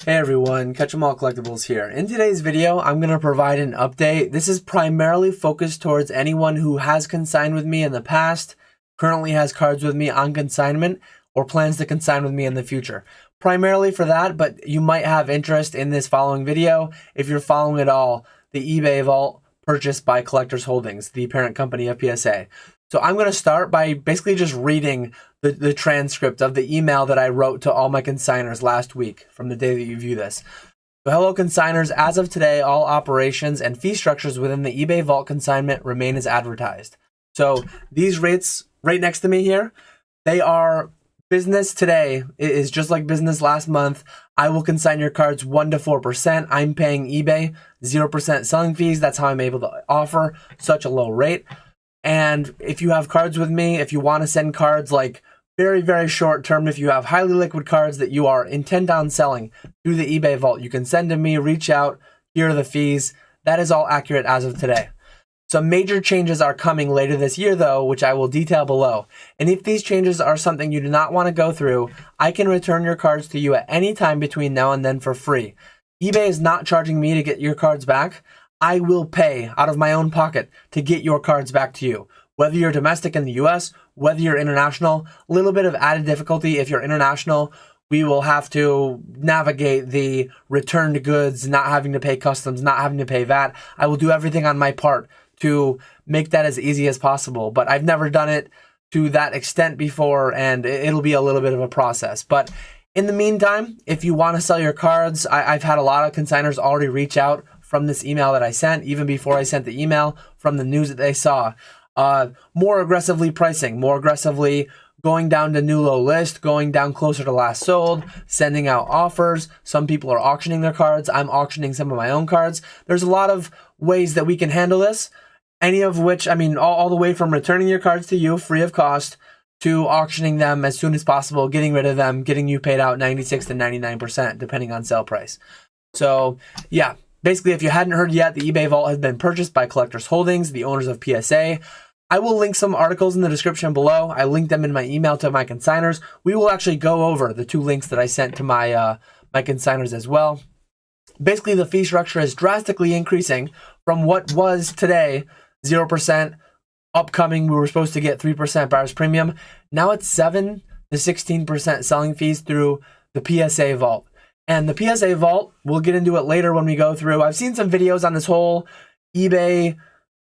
Hey everyone, Catch 'em All Collectibles here. In today's video, I'm going to provide an update. This is primarily focused towards anyone who has consigned with me in the past, currently has cards with me on consignment, or plans to consign with me in the future. Primarily for that, but you might have interest in this following video if you're following at all the eBay vault purchased by Collectors Holdings, the parent company of PSA. So I'm going to start by basically just reading the transcript of the email that I wrote to all my consigners last week from the day that you view this. So hello consigners, as of today, all operations and fee structures within the eBay vault consignment remain as advertised. So these rates right next to me here, they are business today. It is just like business last month. I will consign your cards 1 to 4%. I'm paying eBay 0% selling fees. That's how I'm able to offer such a low rate. And if you have cards with me, if you want to send cards like very, very short term, if you have highly liquid cards that you are intent on selling through the eBay vault, you can send to me, reach out, here are the fees. That is all accurate as of today. Some major changes are coming later this year though, which I will detail below. And if these changes are something you do not want to go through, I can return your cards to you at any time between now and then for free. eBay is not charging me to get your cards back. I will pay out of my own pocket to get your cards back to you. Whether you're domestic in the US, whether you're international, a little bit of added difficulty if you're international. We will have to navigate the returned goods, not having to pay customs, not having to pay VAT. I will do everything on my part to make that as easy as possible. But I've never done it to that extent before, and it'll be a little bit of a process. But in the meantime, if you want to sell your cards, I've had a lot of consigners already reach out from this email that I sent, even before I sent the email, from the news that they saw. More aggressively pricing, more aggressively going down to new low list, going down closer to last sold, sending out offers. Some people are auctioning their cards. I'm auctioning some of my own cards. There's a lot of ways that we can handle this, any of which, I mean, all the way from returning your cards to you free of cost to auctioning them as soon as possible, getting rid of them, getting you paid out 96 to 99%, depending on sale price. So yeah, basically, if you hadn't heard yet, the eBay vault has been purchased by Collectors Holdings, the owners of PSA. I will link some articles in the description below. I linked them in my email to my consigners. We will actually go over the 2 links that I sent to my my consigners as well. Basically, the fee structure is drastically increasing from what was today 0%. Upcoming, we were supposed to get 3% buyer's premium. Now it's 7 to 16% selling fees through the PSA vault. And the PSA vault, we'll get into it later when we go through. I've seen some videos on this whole eBay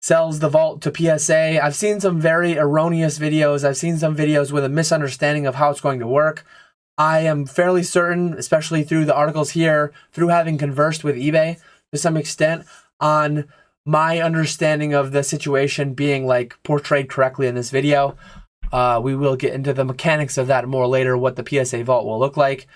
sells the vault to PSA. I've seen some very erroneous videos. I've seen some videos with a misunderstanding of how it's going to work. I am fairly certain, especially through the articles here, through having conversed with eBay to some extent, on my understanding of the situation being like portrayed correctly in this video. We will get into the mechanics of that more later, what the PSA vault will look like.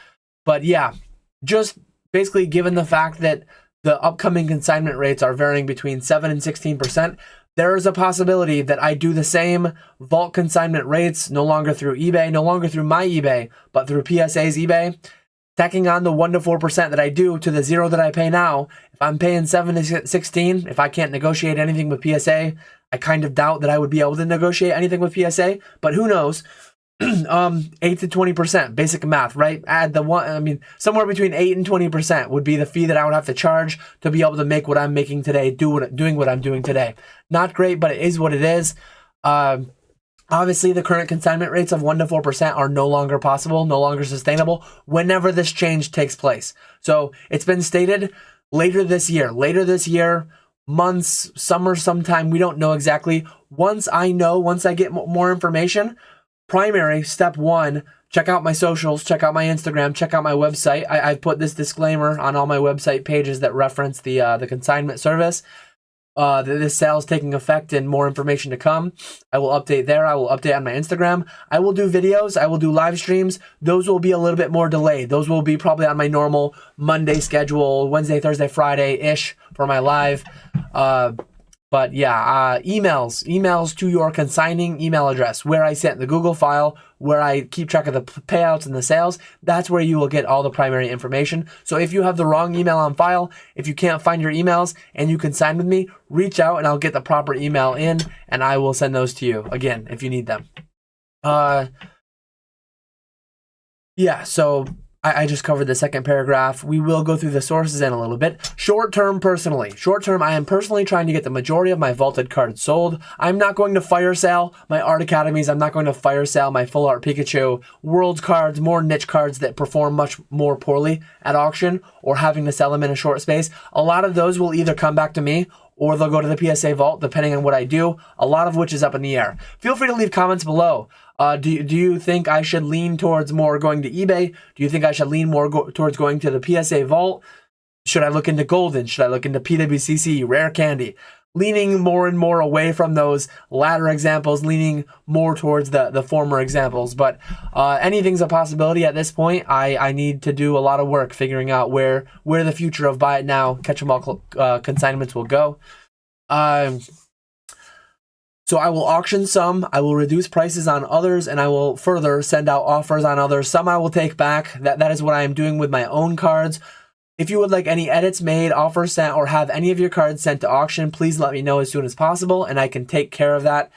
But yeah, just basically given the fact that the upcoming consignment rates are varying between 7 and 16%, there is a possibility that I do the same vault consignment rates, no longer through eBay, no longer through my eBay, but through PSA's eBay, tacking on the 1 to 4% that I do to the 0 that I pay now. If I'm paying 7 to 16, if I can't negotiate anything with PSA, I kind of doubt that I would be able to negotiate anything with PSA, but who knows? 8 to 20%, basic math, right? Add the one, I mean, somewhere between 8 and 20% would be the fee that I would have to charge to be able to make what I'm making today, doing what I'm doing today. Not great, but it is what it is. Obviously, the current consignment rates of 1 to 4% are no longer possible, no longer sustainable whenever this change takes place. So it's been stated later this year, months, summer sometime, we don't know exactly. Once I get more information, primary step 1, check out my socials, check out my Instagram, check out my website. I've put this disclaimer on all my website pages that reference the consignment service. That this sale is taking effect and more information to come. I will update there. I will update on my Instagram. I will do videos. I will do live streams. Those will be a little bit more delayed. Those will be probably on my normal Monday schedule, Wednesday, Thursday, Friday-ish for my live. But yeah, emails to your consigning email address, where I sent the Google file, where I keep track of the payouts and the sales. That's where you will get all the primary information. So if you have the wrong email on file, if you can't find your emails and you consign with me, reach out and I'll get the proper email in and I will send those to you again if you need them. Yeah, so I just covered the second paragraph. We will go through the sources in a little bit. Short term, personally. Short term, I am personally trying to get the majority of my vaulted cards sold. I'm not going to fire sale my art academies. I'm not going to fire sale my full art Pikachu, world cards, more niche cards that perform much more poorly at auction or having to sell them in a short space. A lot of those will either come back to me or they'll go to the PSA vault, depending on what I do, a lot of which is up in the air. Feel free to leave comments below. Do you think I should lean towards more going to eBay? Do you think I should lean more towards going to the PSA vault? Should I look into Golden? Should I look into PWCC, Rare Candy? Leaning more and more away from those latter examples, leaning more towards the former examples. But anything's a possibility at this point. I need to do a lot of work figuring out where the future of buy it now, catch 'em all consignments will go. So I will auction some, I will reduce prices on others, and I will further send out offers on others. Some I will take back. That is what I am doing with my own cards. If you would like any edits made, offers sent, or have any of your cards sent to auction, please let me know as soon as possible, and I can take care of that.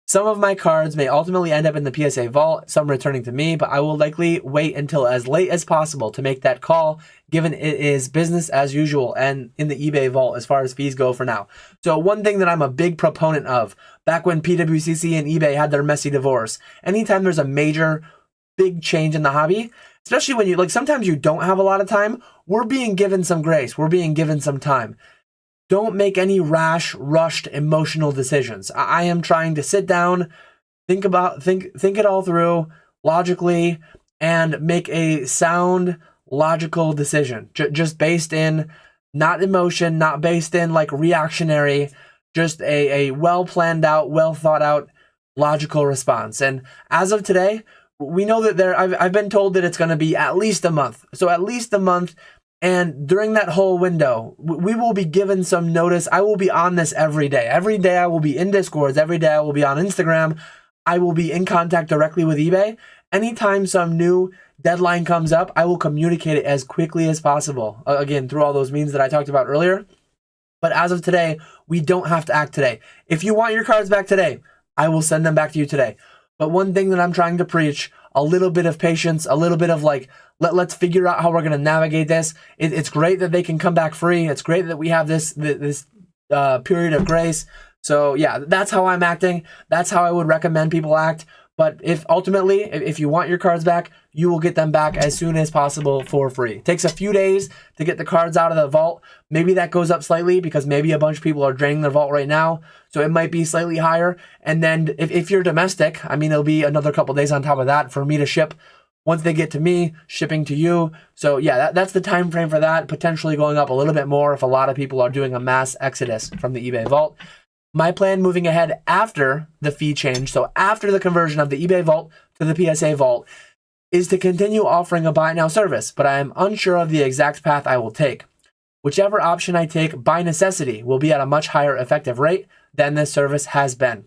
Some of my cards may ultimately end up in the PSA vault, some returning to me, but I will likely wait until as late as possible to make that call, given it is business as usual and in the eBay vault as far as fees go for now. So one thing that I'm a big proponent of, back when PWCC and eBay had their messy divorce, anytime there's a major, big change in the hobby, especially when you, sometimes you don't have a lot of time, we're being given some grace, we're being given some time. Don't make any rash, rushed, emotional decisions. I am trying to sit down, think it all through logically, and make a sound, logical decision. Just based in not emotion, not based in reactionary, just a well planned out, well thought out, logical response. And as of today, we know that I've been told that it's going to be at least a month. So at least a month. And during that whole window, we will be given some notice. I will be on this every day. Every day I will be in Discords. Every day I will be on Instagram. I will be in contact directly with eBay. Anytime some new deadline comes up, I will communicate it as quickly as possible. Again, through all those means that I talked about earlier. But as of today, we don't have to act today. If you want your cards back today, I will send them back to you today. But one thing that I'm trying to preach, a little bit of patience, a little bit of let's figure out how we're going to navigate this. It's great that they can come back free. It's great that we have this period of grace. So yeah, that's how I'm acting. That's how I would recommend people act. But if you want your cards back, you will get them back as soon as possible for free. It takes a few days to get the cards out of the vault. Maybe that goes up slightly because maybe a bunch of people are draining their vault right now. So it might be slightly higher. And then if you're domestic, it'll be another couple days on top of that for me to ship. Once they get to me, shipping to you. So yeah, that's the time frame for that, potentially going up a little bit more if a lot of people are doing a mass exodus from the eBay vault. My plan moving ahead after the fee change, so after the conversion of the eBay vault to the PSA vault, is to continue offering a buy now service, but I am unsure of the exact path I will take. Whichever option I take, by necessity, will be at a much higher effective rate than this service has been.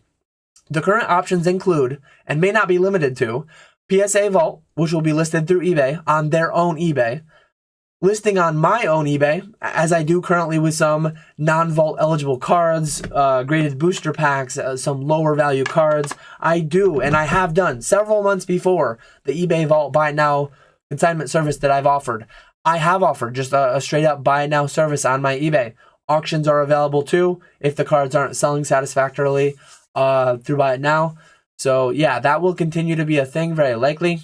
The current options include, and may not be limited to, PSA Vault, which will be listed through eBay on their own eBay, listing on my own eBay, as I do currently with some non-vault eligible cards, graded booster packs, some lower value cards. I do, and I have done several months before the eBay Vault Buy It Now consignment service that I've offered. I have offered just a straight up buy it now service on my eBay. Auctions are available too if the cards aren't selling satisfactorily through Buy It Now. So yeah, that will continue to be a thing, very likely.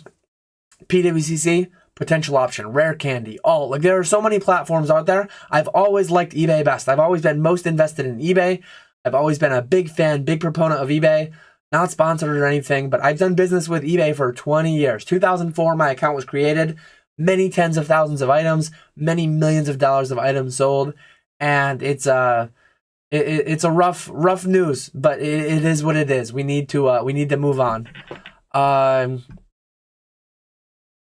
PWCC, potential option. Rare Candy, all. There are so many platforms out there. I've always liked eBay best. I've always been most invested in eBay. I've always been a big fan, big proponent of eBay. Not sponsored or anything, but I've done business with eBay for 20 years. 2004, my account was created. Many tens of thousands of items, many millions of dollars of items sold. And it's a rough news, but it is what it is. We need to move on.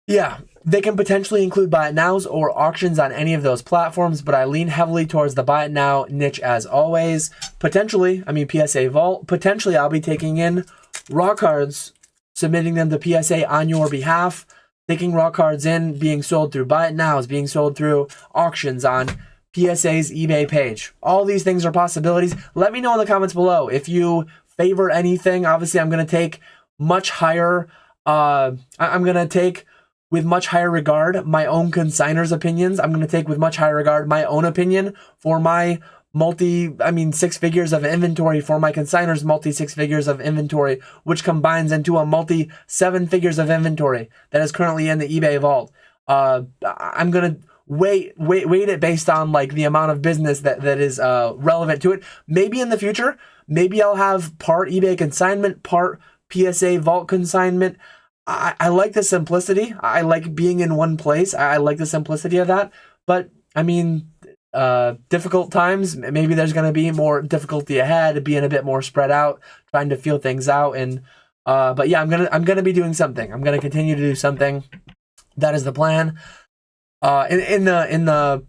Yeah, they can potentially include buy it nows or auctions on any of those platforms, but I lean heavily towards the buy it now niche as always. Potentially, PSA Vault. Potentially, I'll be taking in raw cards, submitting them to PSA on your behalf, taking raw cards in, being sold through buy it nows, being sold through auctions on PSA's eBay page. All these things are possibilities. Let me know in the comments below if you favor anything. Obviously, I'm going to take much higher. I'm going to take with much higher regard my own consigners' opinions. I'm going to take with much higher regard my own opinion for my six figures of inventory, for my consigners multi 6 figures of inventory, which combines into a multi 7 figures of inventory that is currently in the eBay vault. I'm going to weight it based on like the amount of business that is relevant to it. Maybe in the future, maybe I'll have part eBay consignment, part PSA vault consignment. I like the simplicity. I like being in one place. I like the simplicity of that. But I mean, difficult times, maybe there's going to be more difficulty ahead, being a bit more spread out, trying to feel things out. And but yeah, I'm gonna be doing something. I'm gonna continue to do something. That is the plan. In the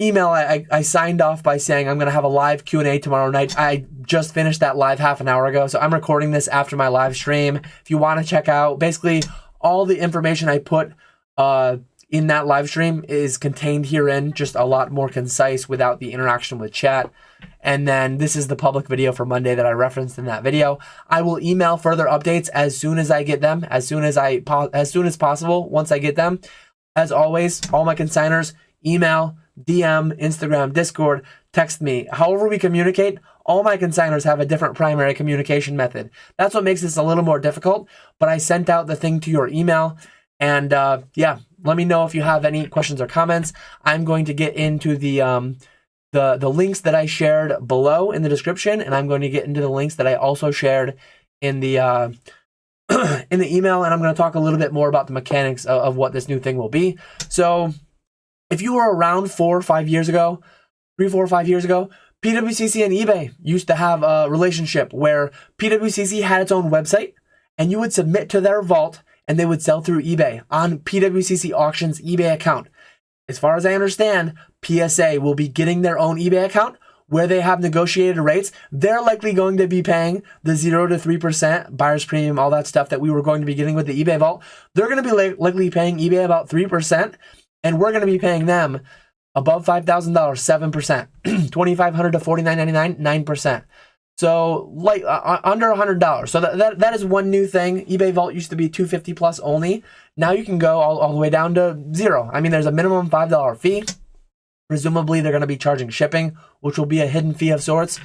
email, I signed off by saying I'm going to have a live Q&A tomorrow night. I just finished that live half an hour ago, so I'm recording this after my live stream. If you want to check out, basically all the information I put in that live stream is contained herein, just a lot more concise without the interaction with chat. And then this is the public video for Monday that I referenced in that video. I will email further updates as soon as I get them, as soon as possible once I get them. As always, all my consigners, email, DM, Instagram, Discord, text me. However we communicate, all my consigners have a different primary communication method. That's what makes this a little more difficult, but I sent out the thing to your email. And yeah, let me know if you have any questions or comments. I'm going to get into the links that I shared below in the description, and I'm going to get into the links that I also shared in the in the email, and I'm going to talk a little bit more about the mechanics of what this new thing will be. So if you were around 4 or 5 years ago, 3, 4, 5 years ago, PWCC and eBay used to have a relationship where PWCC had its own website, and you would submit to their vault, and they would sell through eBay on PWCC Auctions eBay account. As far as I understand, PSA will be getting their own eBay account where they have negotiated rates. They're likely going to be paying the 0 to 3% buyer's premium, all that stuff that we were going to be getting with the eBay vault. They're going to be likely paying eBay about 3%, and we're going to be paying them above $5,000, 7%, $2,500 to $4,999, 9%. So like under $100. So that is one new thing. eBay Vault used to be $250 plus only. Now you can go all the way down to 0. I mean, there's a minimum $5 fee. Presumably they're going to be charging shipping, which will be a hidden fee of sorts.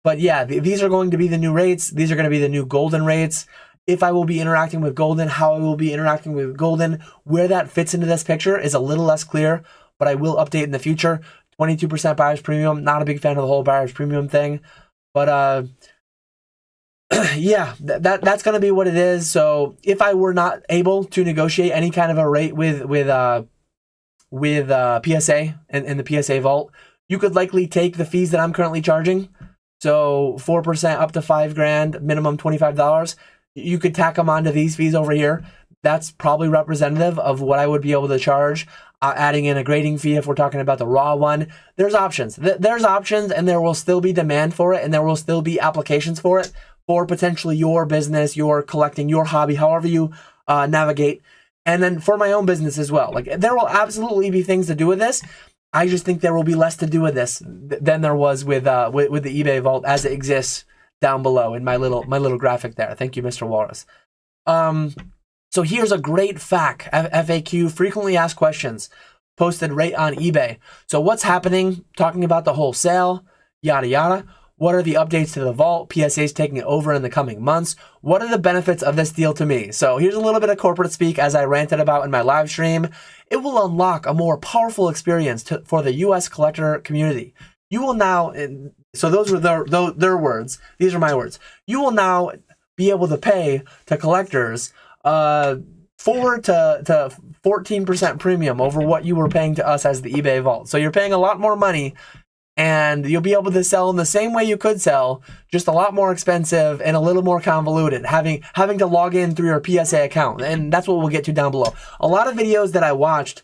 But yeah, these are going to be the new rates. These are going to be the new golden rates. If I will be interacting with golden, how I will be interacting with golden, where that fits into this picture is a little less clear, but I will update in the future. 22% buyer's premium. Not a big fan of the whole buyer's premium thing. But yeah, that's going to be what it is. So if I were not able to negotiate any kind of a rate with PSA and the PSA vault, you could likely take the fees that I'm currently charging. So 4% up to $5,000, minimum $25. You could tack them onto these fees over here. That's probably representative of what I would be able to charge. Adding in a grading fee if we're talking about the raw one. There's options. There's options, and there will still be demand for it, and there will still be applications for it for potentially your business, your collecting, your hobby, however you navigate. And then for my own business as well. Like, there will absolutely be things to do with this. I just think there will be less to do with this than there was with the eBay vault as it exists down below in my little graphic there. Thank you, Mr. Walrus. So here's a great FAQ, frequently asked questions, posted right on eBay. So what's happening? Talking about the whole sale, yada yada. What are the updates to the vault? PSA's taking it over in the coming months. What are the benefits of this deal to me? So here's a little bit of corporate speak as I ranted about in my live stream. It will unlock a more powerful experience for the U.S. collector community. You will now, so those were their words. These are my words. You will now be able to pay to collectors 4 to 14% premium over what you were paying to us as the eBay vault. So you're paying a lot more money, and you'll be able to sell in the same way you could sell, just a lot more expensive and a little more convoluted, having to log in through your PSA account. And that's what we'll get to down below. A lot of videos that I watched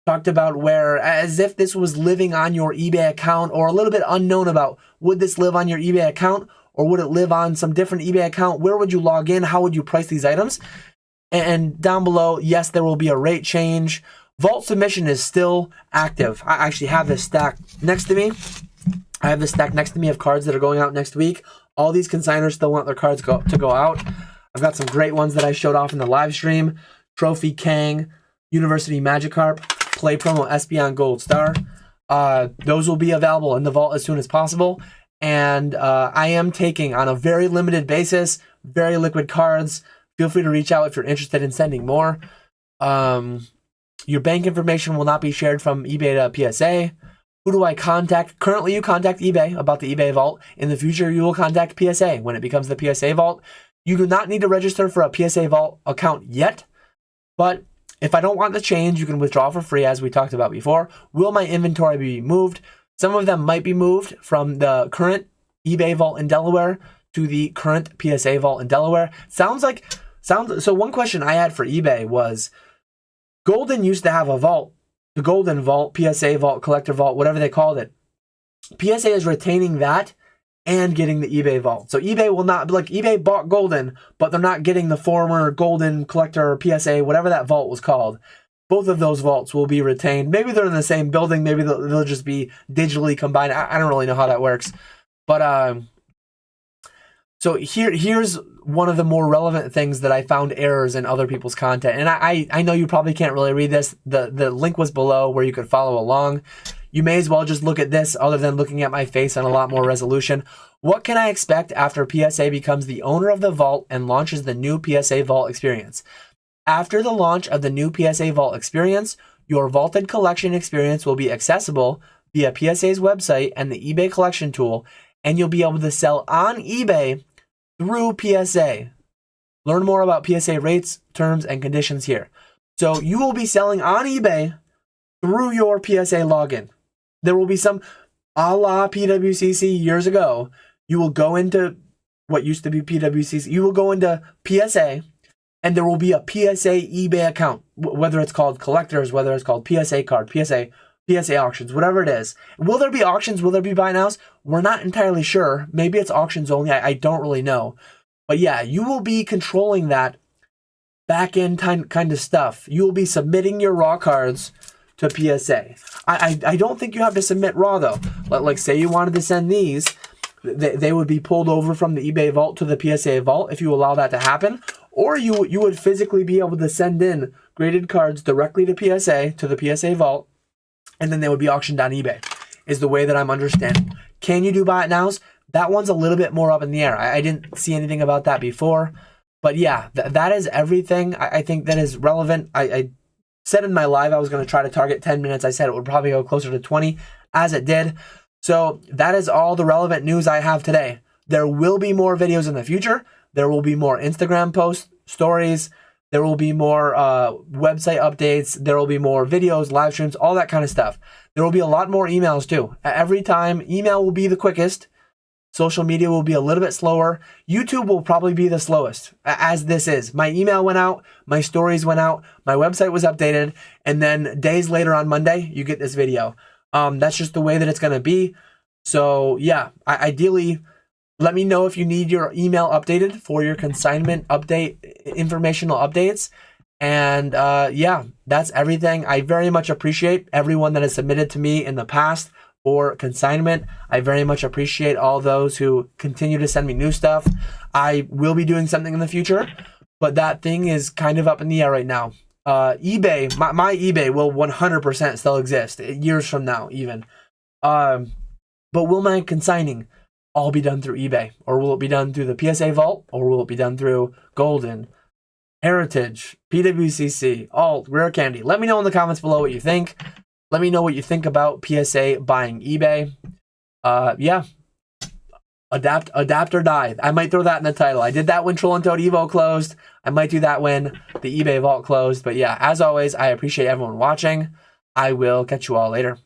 talked about where, as if this was living on your eBay account, or a little bit unknown about, would this live on your eBay account, or would it live on some different eBay account? Where would you log in? How would you price these items? And down below, yes, there will be a rate change. Vault submission is still active. I actually have this stack next to me. I have this stack next to me of cards that are going out next week. All these consigners still want their cards to go out. I've got some great ones that I showed off in the live stream. Trophy Kang, University Magikarp, Play Promo Espeon Gold Star. Those will be available in the vault as soon as possible. And I am taking, on a very limited basis, very liquid cards. Feel free to reach out if you're interested in sending more. Your bank information will not be shared from eBay to PSA. Who do I contact? Currently, you contact eBay about the eBay vault. In the future, you will contact PSA when it becomes the PSA vault. You do not need to register for a PSA vault account yet, but if I don't want the change, you can withdraw for free, as we talked about before. Will my inventory be moved? Some of them might be moved from the current eBay vault in Delaware to the current PSA vault in Delaware. So one question I had for eBay was, Golden used to have a vault, the Golden Vault, PSA Vault, Collector Vault, whatever they called it. PSA is retaining that and getting the eBay vault. So eBay will not, like, eBay bought Golden, but they're not getting the former Golden Collector or PSA, whatever that vault was called. Both of those vaults will be retained. Maybe they're in the same building. Maybe they'll just be digitally combined. I don't really know how that works. But so here's one of the more relevant things that I found errors in other people's content. And I know you probably can't really read this. The link was below where you could follow along. You may as well just look at this other than looking at my face on a lot more resolution. What can I expect after PSA becomes the owner of the vault and launches the new PSA Vault experience? After the launch of the new PSA Vault experience, your vaulted collection experience will be accessible via PSA's website and the eBay collection tool, and you'll be able to sell on eBay through PSA. Learn more about PSA rates, terms, and conditions here. So you will be selling on eBay through your PSA login. There will be some, a la PWCC years ago, you will go into what used to be PWCC, you will go into PSA, and there will be a PSA eBay account, whether it's called collectors, whether it's called PSA card, PSA auctions, whatever it is. Will there be auctions? Will there be buy nows? We're not entirely sure. Maybe it's auctions only. I don't really know. But yeah, you will be controlling that back-end kind of stuff. You will be submitting your raw cards to PSA. I don't think you have to submit raw, though. Like say you wanted to send these, they would be pulled over from the eBay vault to the PSA vault if you allow that to happen. Or you would physically be able to send in graded cards directly to the PSA vault, and then they would be auctioned on eBay, is the way that I'm understanding. Can you do buy it nows? That one's a little bit more up in the air. I didn't see anything about that before. But yeah, that is everything I think that is relevant. I said in my live I was going to try to target 10 minutes. I said it would probably go closer to 20, as it did. So that is all the relevant news I have today. There will be more videos in the future. There will be more Instagram posts, stories. There will be more website updates. There will be more videos, live streams, all that kind of stuff. There will be a lot more emails too. Every time, email will be the quickest. Social media will be a little bit slower. YouTube will probably be the slowest, as this is. My email went out, my stories went out, my website was updated, and then days later on Monday, you get this video. That's just the way that it's going to be. So yeah, ideally, let me know if you need your email updated for your consignment update, informational updates. And yeah, that's everything. I very much appreciate everyone that has submitted to me in the past for consignment. I very much appreciate all those who continue to send me new stuff. I will be doing something in the future, but that thing is kind of up in the air right now. eBay, my eBay will 100% still exist years from now even. But will my consigning all be done through eBay? Or will it be done through the PSA Vault? Or will it be done through Golden, Heritage, PWCC, Alt, Rare Candy? Let me know in the comments below what you think. Let me know what you think about PSA buying eBay. Yeah. Adapt or die. I might throw that in the title. I did that when Troll and Toad Evo closed. I might do that when the eBay vault closed. But yeah, as always, I appreciate everyone watching. I will catch you all later.